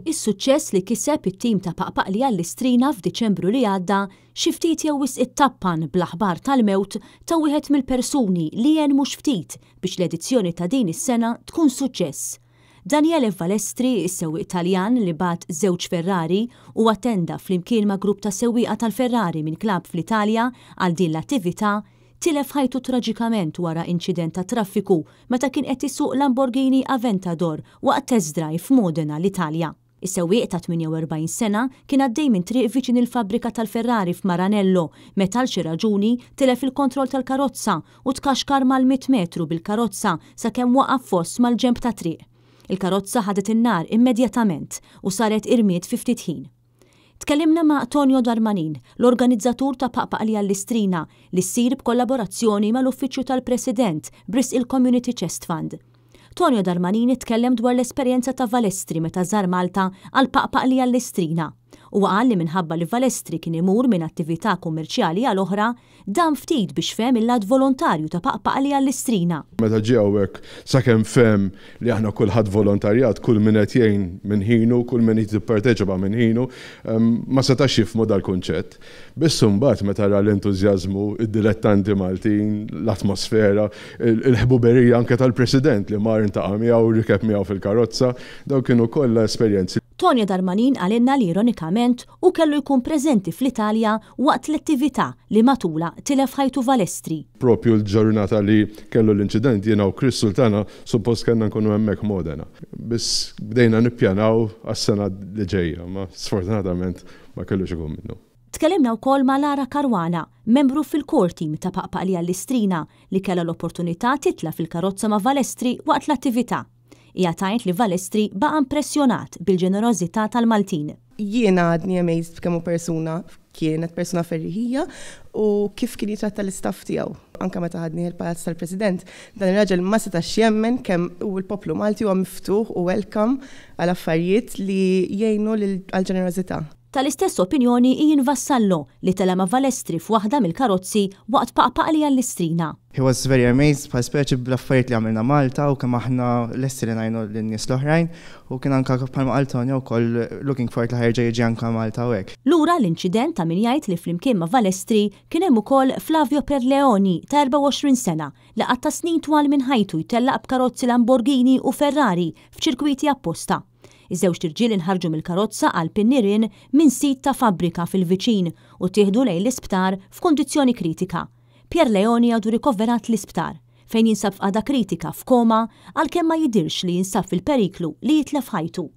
Is-suċċess li kiseb it-tim ta' Paqpaqli għall-Istrina f'Diċembru li għadda xi ftit jew wisq it-tappan bl-aħbar tal-mewt ta' wieħed mill-persuni li jen mhux ftit biex l-edizzjoni ta' din is-sena tkun suċċess. Daniele Valestri, is-sewwieq Taljan li bat żewġ Ferrari u attenda flimkien ma' grupp ta' sewwieqa tal-Ferrari minn klabb fl-Italja għal din l-attività, tilef ħajtu traġikament wara inċident ta' traffiku meta kien qed isuq Lamborghini Aventador waqt test drive f'Modena l-Italja. Is-sewwieq ta' 48 sena kien għaddej minn triq viċin il-fabbrika tal-Ferrari f'Maranello meta għal xi raġuni tilef il-kontroll tal-karozza u tkaxkar mal-100 metru bil-karozza sakemm waqaf foss mal-ġenb ta' triq. Il-karozza ħadet in-nar immedjatament u saret irmiet fi ftit ħin. Tkellimna ma' Tonio Darmanin, l-organizzatur ta' Paqpaqli għall-Istrina li ssir b'kollaborazzjoni mal-Uffiċċju tal-President Bristol Community Chest Fund. Tonio Darmanin tkellem dwar l-esperjenza ta' Valestri meta żar Malta għal Paqpaqli għall-Istrina u qal li minħabba li Valestri kien imur minn attività kummerċjali għal oħra dam ftit biex fehem il-lat volontarju ta' Paqpaqli għall-Istrina. Meta ġie hawnhekk sakemm fehem li aħna kulħadd volontarjat, kull min qed jgħin minn ħinu, kull min qed jipparteċipa minn ħinu, ma setax jifhmu dal-kunċett. Biss imbagħad meta ra l-entużjażmu, id-dilettanti Maltin, l-atmosfera, il-ħbuberija anke tal-President li mar intaqa' miegħu u rikeb miegħu fil-karozza, dawn kienu kollha esperjenzi. Tonio Darmanin għalinna li ironikament u kellu jkun preżenti fl-Italja waqt l-attività li matula tilef ħajtu Valestri. Propju l-ġurnata li kellu l-inċident jiena u Chris Sultana suppost kellna nkunu hemmhekk Modena. Biss bdejna nippjanaw għas-sena li ġejja, ma sfortunatament ma kellux ikun minnu. Tkellimna wkoll ma' Lara Karwana, membru fil-core team ta' Paqpaqli għall-Istrina li kellha l-opportunità titla fil-karozza ma' Valestri waqt l-attività. Hija tajt li Valestri baqa' impressjonat bil-ġenerożità tal-Maltin. Jiena għadni amazed kemm kienet persuna ferriħija u kif kien jitratta l-istaff tiegħu. Anke meta ħadni il-Palazz tal-President, dan ir-raġel ma setax jemmen kemm il-poplu Malti huwa miftuħ u welcome għal affarijiet li jgħinu għall-ġenerożità. Tal-istess opinjoni Ian Vassallo li telema Valestri f'waħda mill-karozzi waqt Paqpaqli għall-Istrina. He was very amazed bħal speċi bl-affarijiet li għamilna Malta u kemm aħna lesti li ngħinu lin-nies l-oħrajn u kien anke bħalma qal Tonio wkoll looking forward li ħerġa' jiġi anke Malta hekk. Lura l-inċident ta' min jgħid li flimkien ma' Valestri kien hemm ukoll Flavio Perleoni ta' 24 sena li qatt ta' snin twal minn ħajtu jtellaq b'karozzi Lamborghini u Ferrari f'ċirkwiti apposta. Iż-żewġ tirġiel inħarġu mill-karozza għal Pinnirin minn sit ta' fabbrika fil-viċin u tieħdu lejn l-isptar f'kundizzjoni kritika. Perleoni għadu rikoverat l-isptar fejn jinsab f'qada kritika f'koma għalkemm ma jidirx li jinsab fil-periklu li jitlef ħajtu.